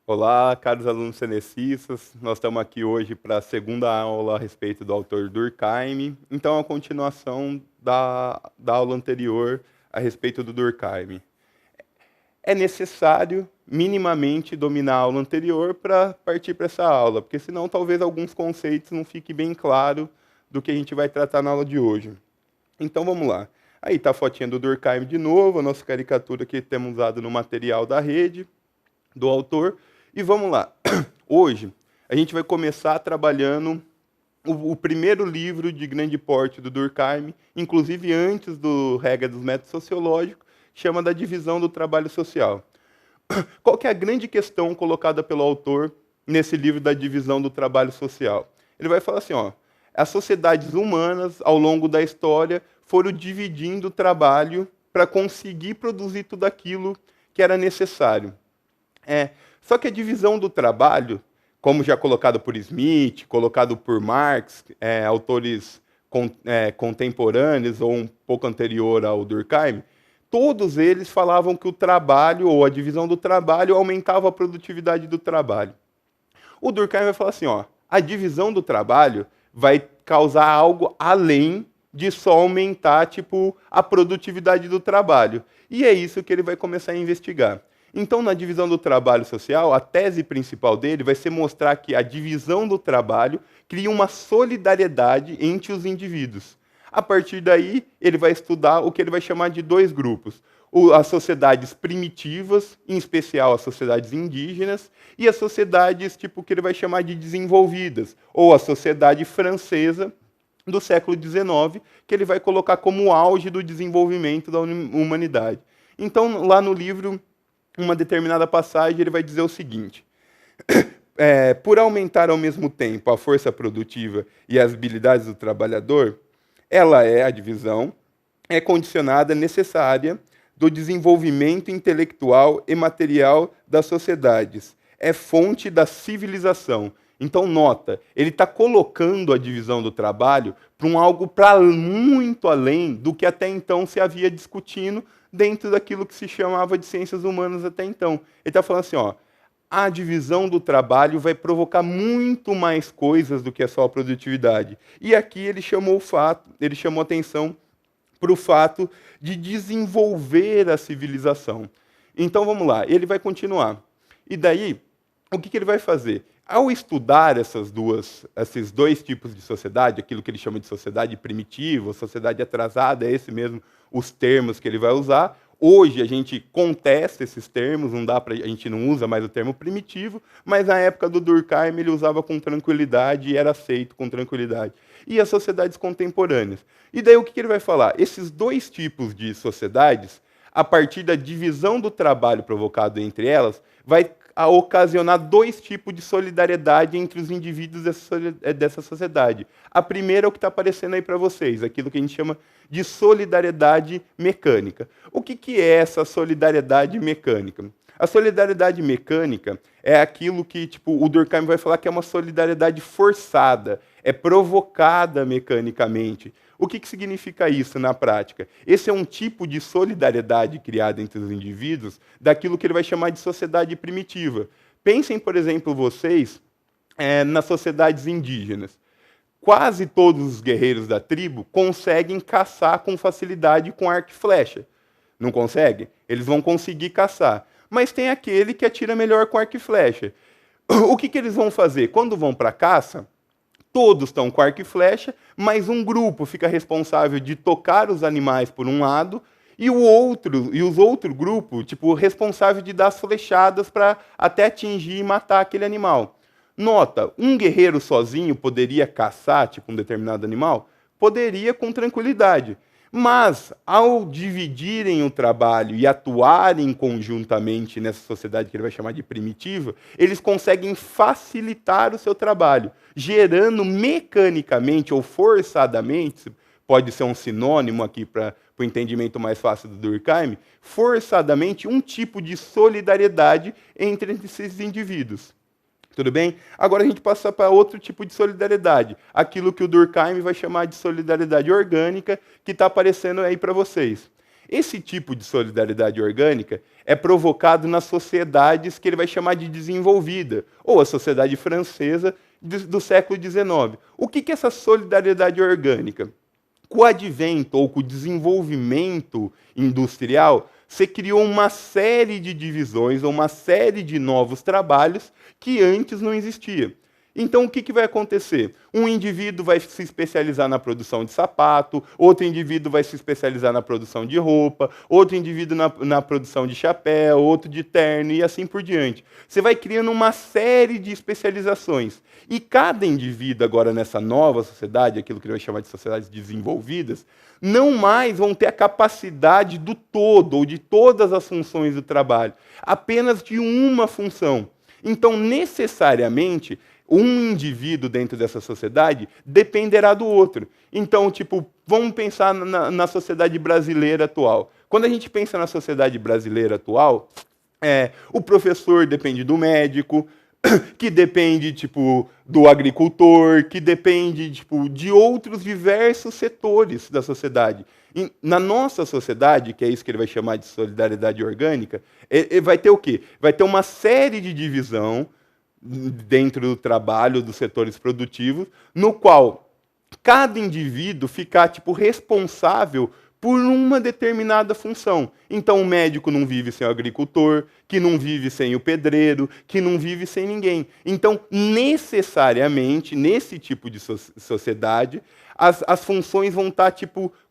Olá, caros alunos senecistas. Nós estamos aqui hoje para a segunda aula a respeito do autor Durkheim. Então, a continuação da aula anterior a respeito do Durkheim. É necessário minimamente dominar a aula anterior para partir para essa aula, porque senão talvez alguns conceitos não fiquem bem claros do que a gente vai tratar na aula de hoje. Então, vamos lá. Aí está a fotinha do Durkheim de novo, a nossa caricatura que temos usado no material da rede, do autor. E vamos lá. Hoje, a gente vai começar trabalhando o primeiro livro de grande porte do Durkheim, inclusive antes do Regra dos Métodos Sociológicos, chama da divisão do trabalho social. Qual que é a grande questão colocada pelo autor nesse livro da divisão do trabalho social? Ele vai falar assim, ó, as sociedades humanas, ao longo da história, foram dividindo o trabalho para conseguir produzir tudo aquilo que era necessário. Só que a divisão do trabalho, como já colocado por Smith, colocado por Marx, autores contemporâneos ou um pouco anterior ao Durkheim, todos eles falavam que o trabalho, ou a divisão do trabalho, aumentava a produtividade do trabalho. O Durkheim vai falar assim, ó, a divisão do trabalho vai causar algo além de só aumentar, tipo, a produtividade do trabalho. E é isso que ele vai começar a investigar. Então, na divisão do trabalho social, a tese principal dele vai ser mostrar que a divisão do trabalho cria uma solidariedade entre os indivíduos. A partir daí, ele vai estudar o que ele vai chamar de dois grupos. As sociedades primitivas, em especial as sociedades indígenas, e as sociedades tipo que ele vai chamar de desenvolvidas, ou a sociedade francesa do século XIX, que ele vai colocar como o auge do desenvolvimento da humanidade. Então, lá no livro, uma determinada passagem, ele vai dizer o seguinte: por aumentar ao mesmo tempo a força produtiva e as habilidades do trabalhador, a divisão, é condicionada necessária do desenvolvimento intelectual e material das sociedades. É fonte da civilização. Então, nota, ele está colocando a divisão do trabalho para algo para muito além do que até então se havia discutindo dentro daquilo que se chamava de ciências humanas até então. Ele está falando assim, ó, a divisão do trabalho vai provocar muito mais coisas do que só a produtividade. E aqui ele chamou atenção para o fato de desenvolver a civilização. Então vamos lá, ele vai continuar. E daí, o que ele vai fazer? Ao estudar esses dois tipos de sociedade, aquilo que ele chama de sociedade primitiva, sociedade atrasada, é esse mesmo os termos que ele vai usar. Hoje a gente contesta esses termos, a gente não usa mais o termo primitivo, mas na época do Durkheim ele usava com tranquilidade e era aceito com tranquilidade. E as sociedades contemporâneas. E daí o que ele vai falar? Esses dois tipos de sociedades, a partir da divisão do trabalho provocado entre elas, vai ocasionar dois tipos de solidariedade entre os indivíduos dessa sociedade. A primeira é o que está aparecendo aí para vocês, aquilo que a gente chama de solidariedade mecânica. O que é essa solidariedade mecânica? A solidariedade mecânica é aquilo que o Durkheim vai falar que é uma solidariedade forçada, é provocada mecanicamente. O que significa isso na prática? Esse é um tipo de solidariedade criada entre os indivíduos daquilo que ele vai chamar de sociedade primitiva. Pensem, por exemplo, vocês nas sociedades indígenas. Quase todos os guerreiros da tribo conseguem caçar com facilidade com arco e flecha. Não conseguem? Eles vão conseguir caçar. Mas tem aquele que atira melhor com arco e flecha. O que eles vão fazer? Quando vão para a caça, todos estão com arco e flecha, mas um grupo fica responsável de tocar os animais por um lado, e os outros grupos, responsável de dar as flechadas para até atingir e matar aquele animal. Nota, um guerreiro sozinho poderia caçar um determinado animal? Poderia com tranquilidade. Mas, ao dividirem o trabalho e atuarem conjuntamente nessa sociedade que ele vai chamar de primitiva, eles conseguem facilitar o seu trabalho, gerando mecanicamente ou forçadamente, pode ser um sinônimo aqui para o entendimento mais fácil do Durkheim, forçadamente um tipo de solidariedade entre esses indivíduos. Tudo bem? Agora a gente passa para outro tipo de solidariedade. Aquilo que o Durkheim vai chamar de solidariedade orgânica, que está aparecendo aí para vocês. Esse tipo de solidariedade orgânica é provocado nas sociedades que ele vai chamar de desenvolvida, ou a sociedade francesa do século XIX. O que é essa solidariedade orgânica? Com o advento ou com o desenvolvimento industrial, você criou uma série de divisões ou uma série de novos trabalhos que antes não existia. Então, o que vai acontecer? Um indivíduo vai se especializar na produção de sapato, outro indivíduo vai se especializar na produção de roupa, outro indivíduo na produção de chapéu, outro de terno e assim por diante. Você vai criando uma série de especializações. E cada indivíduo, agora nessa nova sociedade, aquilo que ele vai chamar de sociedades desenvolvidas, não mais vão ter a capacidade do todo, ou de todas as funções do trabalho, apenas de uma função. Então, necessariamente, um indivíduo dentro dessa sociedade dependerá do outro. Então, vamos pensar na sociedade brasileira atual. Quando a gente pensa na sociedade brasileira atual, o professor depende do médico, que depende, do agricultor, que depende, de outros diversos setores da sociedade. E na nossa sociedade, que é isso que ele vai chamar de solidariedade orgânica, vai ter o quê? Vai ter uma série de divisão dentro do trabalho, dos setores produtivos, no qual cada indivíduo ficar responsável por uma determinada função. Então, o médico não vive sem o agricultor, que não vive sem o pedreiro, que não vive sem ninguém. Então, necessariamente, nesse tipo de sociedade, as funções vão estar,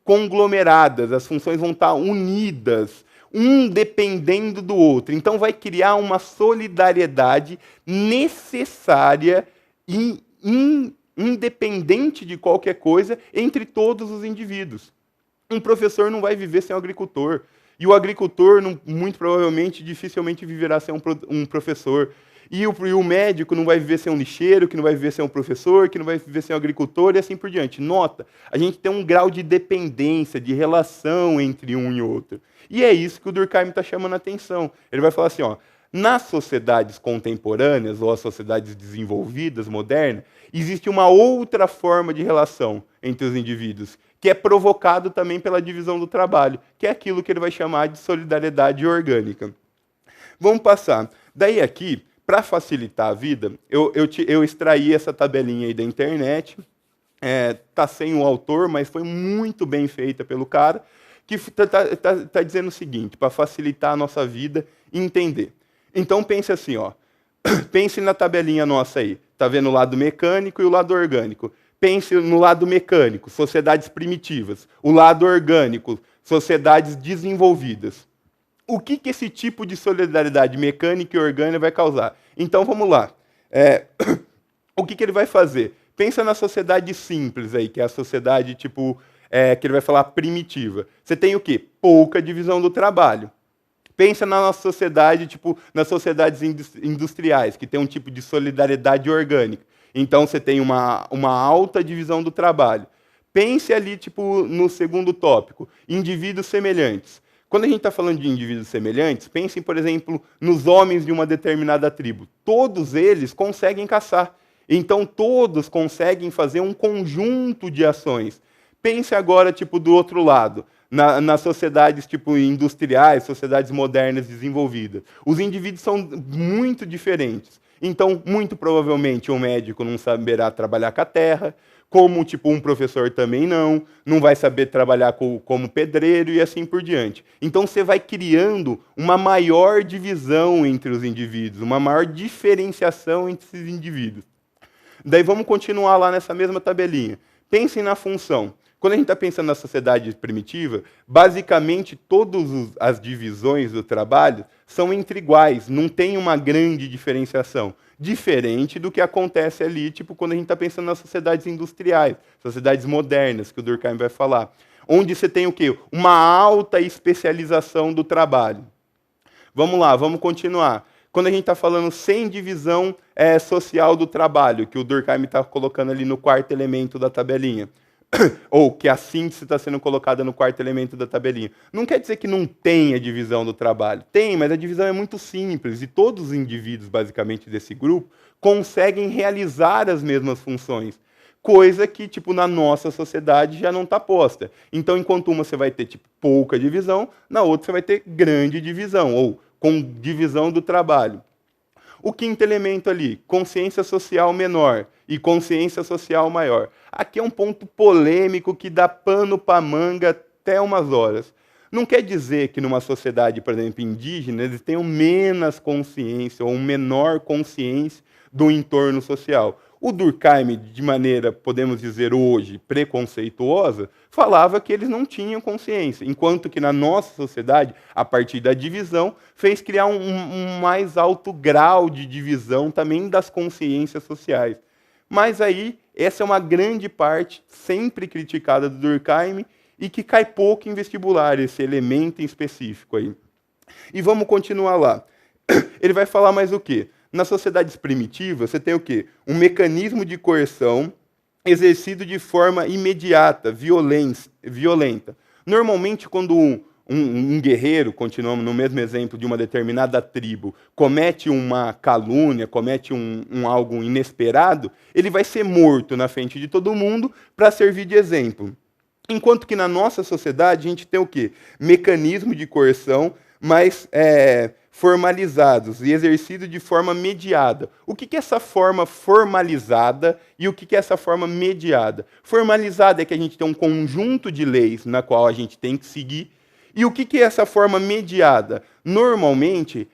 conglomeradas, as funções vão estar unidas, um dependendo do outro. Então, vai criar uma solidariedade necessária e independente de qualquer coisa entre todos os indivíduos. Um professor não vai viver sem o agricultor. E o agricultor, muito provavelmente, dificilmente viverá sem um professor. E o médico não vai viver sem um lixeiro, que não vai viver sem um professor, que não vai viver sem um agricultor, e assim por diante. Nota, a gente tem um grau de dependência, de relação entre um e outro. E é isso que o Durkheim está chamando a atenção. Ele vai falar assim, nas sociedades contemporâneas, ou as sociedades desenvolvidas, modernas, existe uma outra forma de relação entre os indivíduos, que é provocado também pela divisão do trabalho, que é aquilo que ele vai chamar de solidariedade orgânica. Vamos passar. Daí aqui, para facilitar a vida, eu extraí essa tabelinha aí da internet, tá sem o autor, mas foi muito bem feita pelo cara, que tá dizendo o seguinte, para facilitar a nossa vida e entender. Então pense assim, pense na tabelinha nossa aí, tá vendo o lado mecânico e o lado orgânico. Pense no lado mecânico, sociedades primitivas. O lado orgânico, sociedades desenvolvidas. O que esse tipo de solidariedade mecânica e orgânica vai causar? Então, vamos lá. O que ele vai fazer? Pensa na sociedade simples aí, que é a sociedade, que ele vai falar primitiva. Você tem o quê? Pouca divisão do trabalho. Pensa na nossa sociedade, nas sociedades industriais, que tem um tipo de solidariedade orgânica. Então, você tem uma alta divisão do trabalho. Pense ali, no segundo tópico, indivíduos semelhantes. Quando a gente está falando de indivíduos semelhantes, pensem, por exemplo, nos homens de uma determinada tribo. Todos eles conseguem caçar. Então, todos conseguem fazer um conjunto de ações. Pense agora, do outro lado, nas sociedades industriais, sociedades modernas desenvolvidas. Os indivíduos são muito diferentes. Então, muito provavelmente, um médico não saberá trabalhar com a terra, como um professor também não vai saber trabalhar como pedreiro e assim por diante. Então, você vai criando uma maior divisão entre os indivíduos, uma maior diferenciação entre esses indivíduos. Daí, vamos continuar lá nessa mesma tabelinha. Pensem na função. Quando a gente está pensando na sociedade primitiva, basicamente todas as divisões do trabalho são entre iguais, não tem uma grande diferenciação. Diferente do que acontece ali, quando a gente está pensando nas sociedades industriais, sociedades modernas, que o Durkheim vai falar. Onde você tem o quê? Uma alta especialização do trabalho. Vamos lá, vamos continuar. Quando a gente está falando sem divisão social do trabalho, que o Durkheim está colocando ali no quarto elemento da tabelinha, ou que a síntese está sendo colocada no quarto elemento da tabelinha. Não quer dizer que não tenha divisão do trabalho. Tem, mas a divisão é muito simples, e todos os indivíduos, basicamente, desse grupo, conseguem realizar as mesmas funções. coisa que, tipo, na nossa sociedade já não está posta. Então, enquanto uma você vai ter, tipo, pouca divisão, na outra você vai ter grande divisão, ou com divisão do trabalho. O quinto elemento ali, consciência social menor e consciência social maior. Aqui é um ponto polêmico que dá pano para manga até umas horas. Não quer dizer que numa sociedade, por exemplo, indígena, eles tenham menos consciência ou menor consciência do entorno social. O Durkheim, de maneira, podemos dizer hoje, preconceituosa, falava que eles não tinham consciência, enquanto que na nossa sociedade, a partir da divisão, fez criar um mais alto grau de divisão também das consciências sociais. Mas aí, essa é uma grande parte, sempre criticada do Durkheim, e que cai pouco em vestibular, esse elemento em específico aí. E vamos continuar lá. Ele vai falar mais o quê? Nas sociedades primitivas, você tem o quê? Um mecanismo de coerção exercido de forma imediata, violenta. Normalmente, quando um guerreiro, continuamos no mesmo exemplo de uma determinada tribo, comete uma calúnia, comete algo inesperado, ele vai ser morto na frente de todo mundo para servir de exemplo. Enquanto que na nossa sociedade a gente tem o quê? Mecanismo de coerção, mas formalizados e exercidos de forma mediada. O que é essa forma formalizada e o que é essa forma mediada? Formalizada é que a gente tem um conjunto de leis na qual a gente tem que seguir. E o que é essa forma mediada? Normalmente,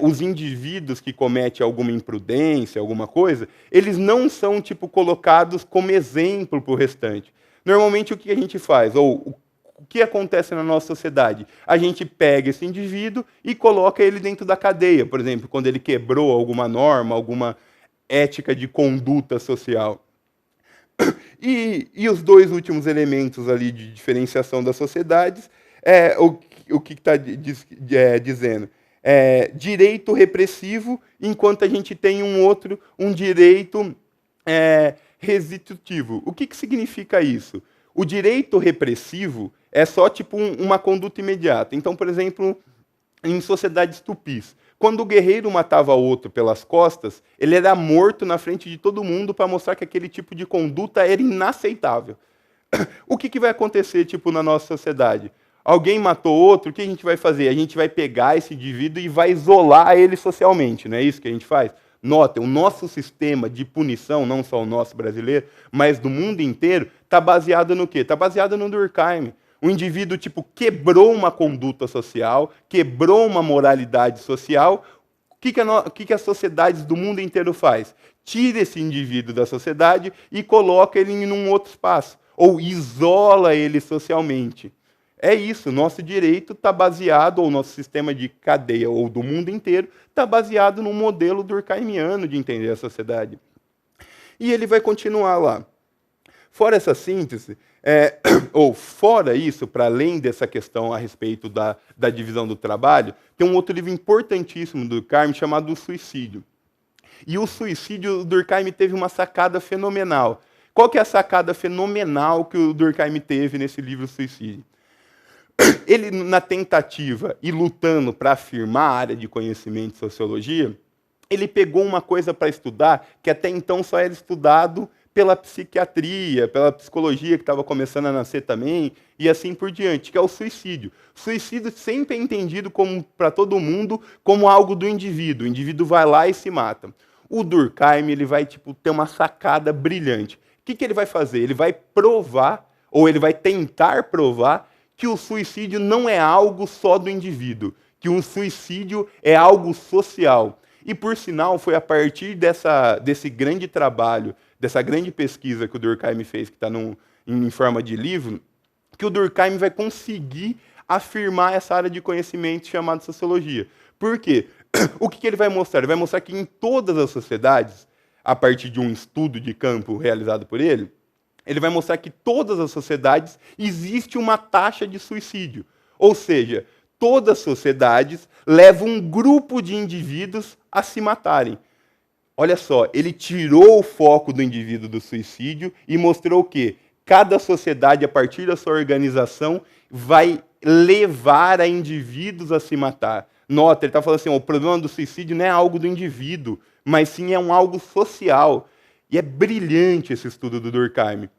os indivíduos que cometem alguma imprudência, alguma coisa, eles não são tipo colocados como exemplo para o restante. Normalmente, o que a gente faz? Ou o que acontece na nossa sociedade? A gente pega esse indivíduo e coloca ele dentro da cadeia, por exemplo, quando ele quebrou alguma norma, alguma ética de conduta social. E os dois últimos elementos ali de diferenciação das sociedades, o que está dizendo? Direito repressivo, enquanto a gente tem um direito restitutivo. O que significa isso? O direito repressivo é só tipo uma conduta imediata. Então, por exemplo, em sociedades tupis, quando o guerreiro matava outro pelas costas, ele era morto na frente de todo mundo para mostrar que aquele tipo de conduta era inaceitável. O que vai acontecer tipo na nossa sociedade? Alguém matou outro, o que a gente vai fazer? A gente vai pegar esse indivíduo e vai isolar ele socialmente, não é isso que a gente faz? Notem, o nosso sistema de punição, não só o nosso brasileiro, mas do mundo inteiro, está baseado no quê? Está baseado no Durkheim. O indivíduo tipo, quebrou uma conduta social, quebrou uma moralidade social. O que as sociedades do mundo inteiro faz? Tira esse indivíduo da sociedade e coloca ele em um outro espaço, ou isola ele socialmente. É isso, nosso direito está baseado, ou nosso sistema de cadeia, ou do mundo inteiro, está baseado no modelo durkheimiano de entender a sociedade. E ele vai continuar lá. Fora essa síntese, ou fora isso, para além dessa questão a respeito da divisão do trabalho, tem um outro livro importantíssimo do Durkheim chamado O Suicídio. E o suicídio, o Durkheim teve uma sacada fenomenal. Qual que é a sacada fenomenal que o Durkheim teve nesse livro Suicídio? Ele, na tentativa e lutando para afirmar a área de conhecimento de sociologia, ele pegou uma coisa para estudar que até então só era estudado pela psiquiatria, pela psicologia que estava começando a nascer também, e assim por diante, que é o suicídio. Suicídio sempre é entendido para todo mundo como algo do indivíduo. O indivíduo vai lá e se mata. O Durkheim ele vai ter uma sacada brilhante. O que ele vai fazer? Ele vai provar, ou ele vai tentar provar, que o suicídio não é algo só do indivíduo, que o suicídio é algo social. E, por sinal, foi a partir desse grande trabalho, dessa grande pesquisa que o Durkheim fez, que está em forma de livro, que o Durkheim vai conseguir afirmar essa área de conhecimento chamada sociologia. Por quê? O que ele vai mostrar? Ele vai mostrar que em todas as sociedades, a partir de um estudo de campo realizado por ele vai mostrar que todas as sociedades existe uma taxa de suicídio. Ou seja, todas as sociedades levam um grupo de indivíduos a se matarem. Olha só, ele tirou o foco do indivíduo do suicídio e mostrou que cada sociedade, a partir da sua organização, vai levar a indivíduos a se matar. Nota, ele está falando assim, o problema do suicídio não é algo do indivíduo, mas sim é algo social. E é brilhante esse estudo do Durkheim.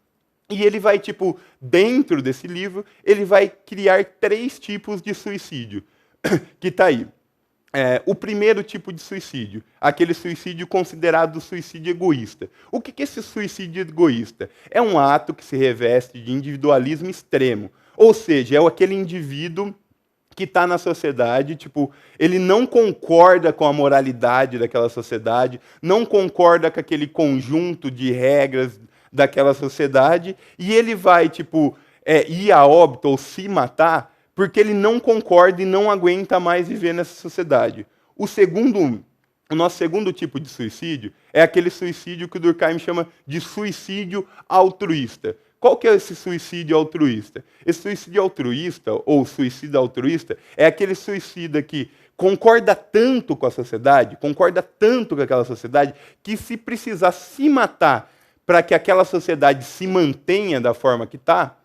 E ele vai, tipo, dentro desse livro, ele vai criar 3 tipos de suicídio, que está aí. O primeiro tipo de suicídio, aquele suicídio considerado suicídio egoísta. O que é esse suicídio egoísta? É um ato que se reveste de individualismo extremo. Ou seja, é aquele indivíduo que está na sociedade, tipo, ele não concorda com a moralidade daquela sociedade, não concorda com aquele conjunto de regras daquela sociedade, e ele vai, tipo, ir a óbito ou se matar porque ele não concorda e não aguenta mais viver nessa sociedade. O nosso segundo tipo de suicídio é aquele suicídio que o Durkheim chama de suicídio altruísta. Qual que é esse suicídio altruísta? Esse suicídio altruísta, ou suicida altruísta, é aquele suicida que concorda tanto com a sociedade, concorda tanto com aquela sociedade, que se precisar se matar para que aquela sociedade se mantenha da forma que está,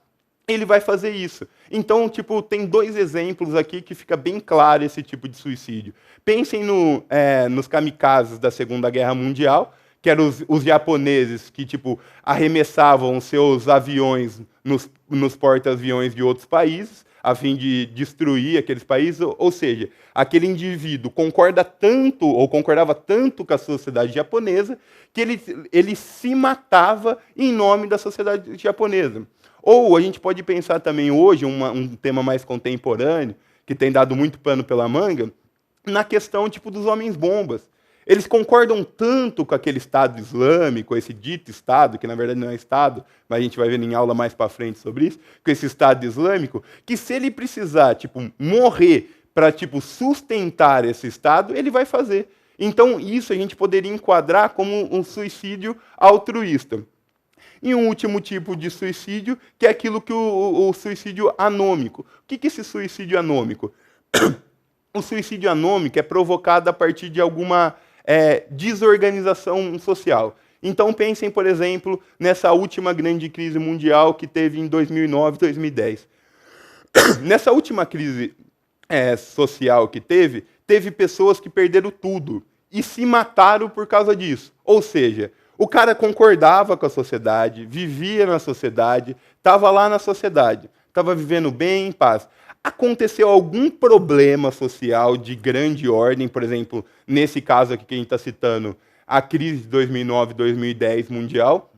ele vai fazer isso. Então, tipo, tem 2 exemplos aqui que fica bem claro esse tipo de suicídio. Pensem nos kamikazes da Segunda Guerra Mundial, que eram os japoneses que, tipo, arremessavam seus aviões nos porta-aviões de outros países, a fim de destruir aqueles países. Ou seja, aquele indivíduo concorda tanto, ou concordava tanto com a sociedade japonesa, que ele se matava em nome da sociedade japonesa. Ou a gente pode pensar também hoje, um tema mais contemporâneo, que tem dado muito pano pela manga, na questão tipo dos homens-bombas. Eles concordam tanto com aquele Estado Islâmico, esse dito Estado, que na verdade não é Estado, mas a gente vai ver em aula mais para frente sobre isso, com esse Estado Islâmico, que se ele precisar tipo, morrer para tipo, sustentar esse Estado, ele vai fazer. Então, isso a gente poderia enquadrar como um suicídio altruísta. E um último tipo de suicídio, que é aquilo que o suicídio anômico. O que é esse suicídio anômico? O suicídio anômico é provocado a partir de alguma desorganização social. Então pensem, por exemplo, nessa última grande crise mundial que teve em 2009, 2010. Nessa última crise social que teve pessoas que perderam tudo e se mataram por causa disso. Ou seja, o cara concordava com a sociedade, vivia na sociedade, estava lá na sociedade, estava vivendo bem, em paz. Aconteceu algum problema social de grande ordem, por exemplo, nesse caso aqui que a gente está citando, a crise de 2009, 2010 mundial,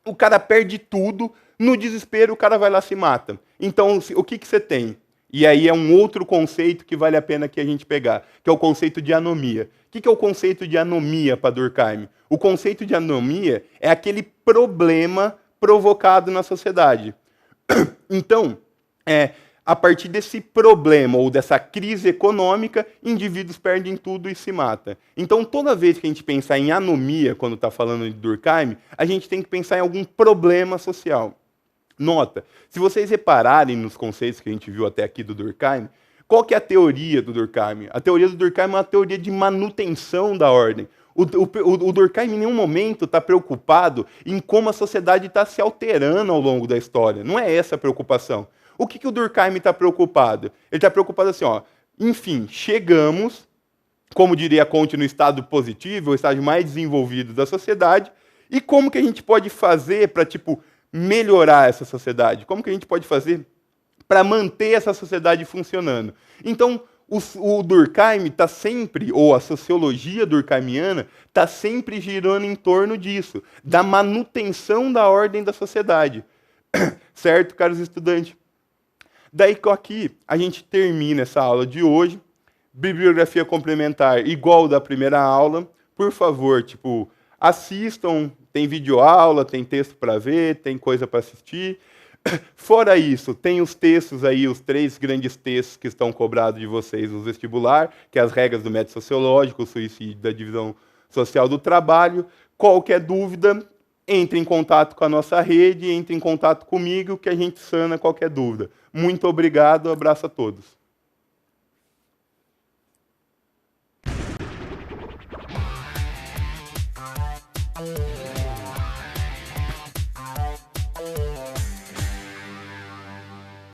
o cara perde tudo, no desespero o cara vai lá e se mata. Então, o que você tem? E aí é um outro conceito que vale a pena que a gente pegar, que é o conceito de anomia. O que é o conceito de anomia para Durkheim? O conceito de anomia é aquele problema provocado na sociedade. Então, a partir desse problema ou dessa crise econômica, indivíduos perdem tudo e se matam. Então, toda vez que a gente pensar em anomia, quando está falando de Durkheim, a gente tem que pensar em algum problema social. Nota, se vocês repararem nos conceitos que a gente viu até aqui do Durkheim, qual que é a teoria do Durkheim? A teoria do Durkheim é uma teoria de manutenção da ordem. O Durkheim em nenhum momento está preocupado em como a sociedade está se alterando ao longo da história. Não é essa a preocupação. O que o Durkheim está preocupado? Ele está preocupado assim, enfim, chegamos, como diria Comte, no estado positivo, o estágio mais desenvolvido da sociedade, e como que a gente pode fazer para, tipo, melhorar essa sociedade? Como que a gente pode fazer para manter essa sociedade funcionando? Então, o Durkheim está sempre, ou a sociologia durkheimiana, está sempre girando em torno disso, da manutenção da ordem da sociedade. Certo, caros estudantes? Daí aqui a gente termina essa aula de hoje. Bibliografia complementar igual da primeira aula. Por favor, tipo, assistam, tem videoaula, tem texto para ver, tem coisa para assistir. Fora isso, tem os textos aí, os 3 grandes textos que estão cobrados de vocês no vestibular, que é as regras do método sociológico, o suicídio da divisão social do trabalho. Qualquer dúvida, entre em contato com a nossa rede, entre em contato comigo, que a gente sana qualquer dúvida. Muito obrigado, abraço a todos.